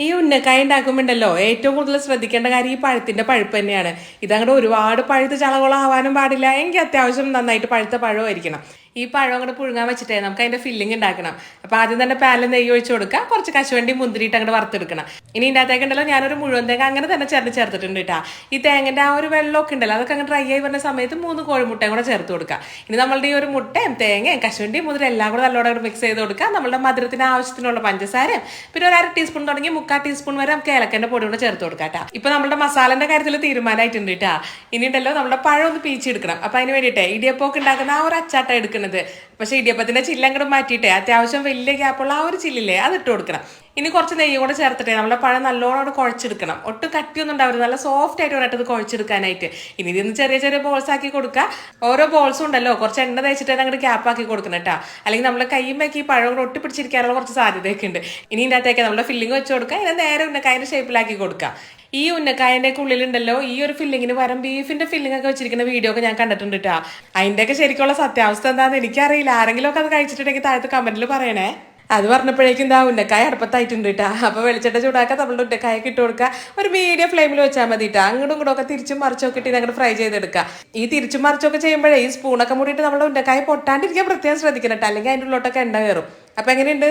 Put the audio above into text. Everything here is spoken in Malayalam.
ഈ ഉന്നക്കായ ഉണ്ടാക്കുമ്പോണ്ടല്ലോ ഏറ്റവും കൂടുതൽ ശ്രദ്ധിക്കേണ്ട കാര്യം ഈ പഴത്തിന്റെ പഴുപ്പ് തന്നെയാണ്. ഇതങ്ങോട്ട് ഒരുപാട് പഴുത്ത് ചളകുളമാവാനും പാടില്ല. എങ്കിൽ അത്യാവശ്യം നന്നായിട്ട് പഴുത്ത പഴമായിരിക്കണം. ഈ പഴം അങ്ങോട്ട് പുഴുങ്ങാൻ വെച്ചിട്ടേ നമുക്ക് അതിന്റെ ഫില്ലിംഗ് ഉണ്ടാക്കണം. അപ്പൊ ആദ്യം തന്നെ പാനിൽ നെയ്യ് ഒഴിച്ച് കൊടുക്കുക, കുറച്ച് കശുവണ്ടി മുന്തിരിയിട്ട് അങ്ങോട്ട് വറുത്തെടുക്കണം. ഇനി ഇതിൻ്റെ അകത്തേക്ക് ഉണ്ടല്ലോ ഞാനൊരു മുഴുവൻ തേങ്ങ അങ്ങനെ തന്നെ ചേർത്തിട്ടുണ്ട് കേട്ടാ. ഈ തേങ്ങന്റെ ആ ഒരു വെള്ളമൊക്കെ ഉണ്ടല്ലോ അതൊക്കെ അങ്ങ് ഡ്രൈ ആയി വരുന്ന സമയത്ത് 3 കോഴിമുട്ടയും കൂടെ ചേർത്ത് കൊടുക്കുക. ഇനി നമ്മളുടെ ഈ ഒരു മുട്ടയും തേങ്ങയും കശുവണ്ടിയും മുതിര എല്ലാം കൂടെ നല്ലോണം മിക്സ് ചെയ്ത് കൊടുക്കുക. നമ്മുടെ മധുരത്തിന് ആവശ്യത്തിനുള്ള പഞ്ചസാരയും പിന്നെ ഒരു 1/2 ടീസ്പൂൺ തുടങ്ങി 3/4 ടീസ്പൂൺ വരെ നമുക്ക് ഏലക്കന്റെ പൊടി കൂടെ ചേർത്ത് കൊടുക്കാം കേട്ടോ. ഇപ്പൊ നമ്മുടെ മസാലന്റെ കാര്യത്തിൽ തീരുമാനമായിട്ടുണ്ട് കേട്ടാ. ഇനി ഉണ്ടല്ലോ നമ്മുടെ പഴം ഒന്ന് പീച്ചെടുക്കണം. അപ്പൊ അതിന് വേണ്ടിയിട്ടേ ഇടിയപ്പൊക്കെ ഉണ്ടാക്കുന്ന ആ ഒരു അച്ചാട്ടം എടുക്കുന്നത്. പക്ഷെ ഇടിയപ്പത്തിന്റെ ചില്ല അങ്ങോട്ട് മാറ്റിയിട്ടേ അത്യാവശ്യം വലിയ ഗ്യാപ്പുള്ള ആ ഒരു ചില്ലില്ലേ അത് ഇട്ട് കൊടുക്കണം. ഇനി കുറച്ച് നെയ്യും കൂടെ ചേർത്തിട്ടേ നമ്മുടെ പഴം നല്ലോണം കുഴച്ചെടുക്കണം. ഒട്ടും കട്ടിയൊന്നും ഉണ്ടാവരുത്, നല്ല സോഫ്റ്റ് ആയിട്ട് വേണ്ടത് കുഴച്ചെടുക്കാനായിട്ട്. ഇനി ഇതിന്ന് ചെറിയ ചെറിയ ബോൾസ് ആക്കി കൊടുക്കുക. ഓരോ ബോൾസും ഉണ്ടല്ലോ കുറച്ച് എണ്ണ തേച്ചിട്ട് അങ്ങോട്ട് ക്യാപ്പ് ആക്കി കൊടുക്കണം കേട്ടോ. അല്ലെങ്കിൽ നമ്മളെ കൈയുമ്പേക്ക് ഈ പഴം കൂടെ ഒട്ടിപ്പിടിച്ചിരിക്കാനുള്ള കുറച്ച് സാധ്യതയൊക്കെ ഉണ്ട്. ഇനി ഇതിൻ്റെ അകത്തേക്ക് നമ്മുടെ ഫില്ലിംഗ് വെച്ച് കൊടുക്കുക. ഇതിനെ നേരെ ഉന്നക്കായന്റെ ഷേപ്പിലാക്കി കൊടുക്കുക. ഈ ഉന്നക്കായന്റെ ഉള്ളിലുണ്ടല്ലോ ഈ ഒരു ഫില്ലിങ്ങിന് പകരം ബീഫിന്റെ ഫില്ലിംഗ് ഒക്കെ വെച്ചിരിക്കുന്ന വീഡിയോ ഒക്കെ ഞാൻ കണ്ടിട്ടുണ്ട് കേട്ടോ. അതിന്റെയൊക്കെ ശരിക്കുള്ള സത്യാവസ്ഥ എന്താണെന്ന് എനിക്കറിയില്ല. ആരെങ്കിലും ഒക്കെ അത് കഴിച്ചിട്ടുണ്ടെങ്കിൽ താഴത്ത് കമന്റിൽ പറയണേ. അത് പറഞ്ഞപ്പോഴേക്കും എന്താ ഉന്നക്കായ അടുപ്പത്തായിട്ടുണ്ട് കേട്ടാ. അപ്പൊ വെളിച്ചെണ്ണ ചൂടാക്കുക, നമ്മളുടെ ഉന്നക്കായൊക്കെ ഇട്ട് കൊടുക്കുക. ഒരു മീഡിയം ഫ്ലെയിമിൽ വെച്ചാൽ മതി കേട്ടോ. അങ്ങോട്ടും ഇങ്ങോട്ടും ഒക്കെ തിരിച്ചും മറിച്ചൊക്കെ ഇട്ട് അങ്ങോട്ട് ഫ്രൈ ചെയ്തെടുക്കുക. ഈ തിരിച്ചും മറിച്ചൊക്കെ ചെയ്യുമ്പോഴേ ഈ സ്പൂണൊക്കെ മൂടിയിട്ട് നമ്മുടെ ഉന്നക്കായ പൊട്ടാണ്ടിരിക്കാൻ പ്രത്യേകം ശ്രദ്ധിക്കണം കേട്ടോ. അല്ലെങ്കിൽ അതിൻ്റെ ഉള്ളോട്ടൊക്കെ എണ്ണ കയറും. അപ്പൊ എങ്ങനെയുണ്ട്?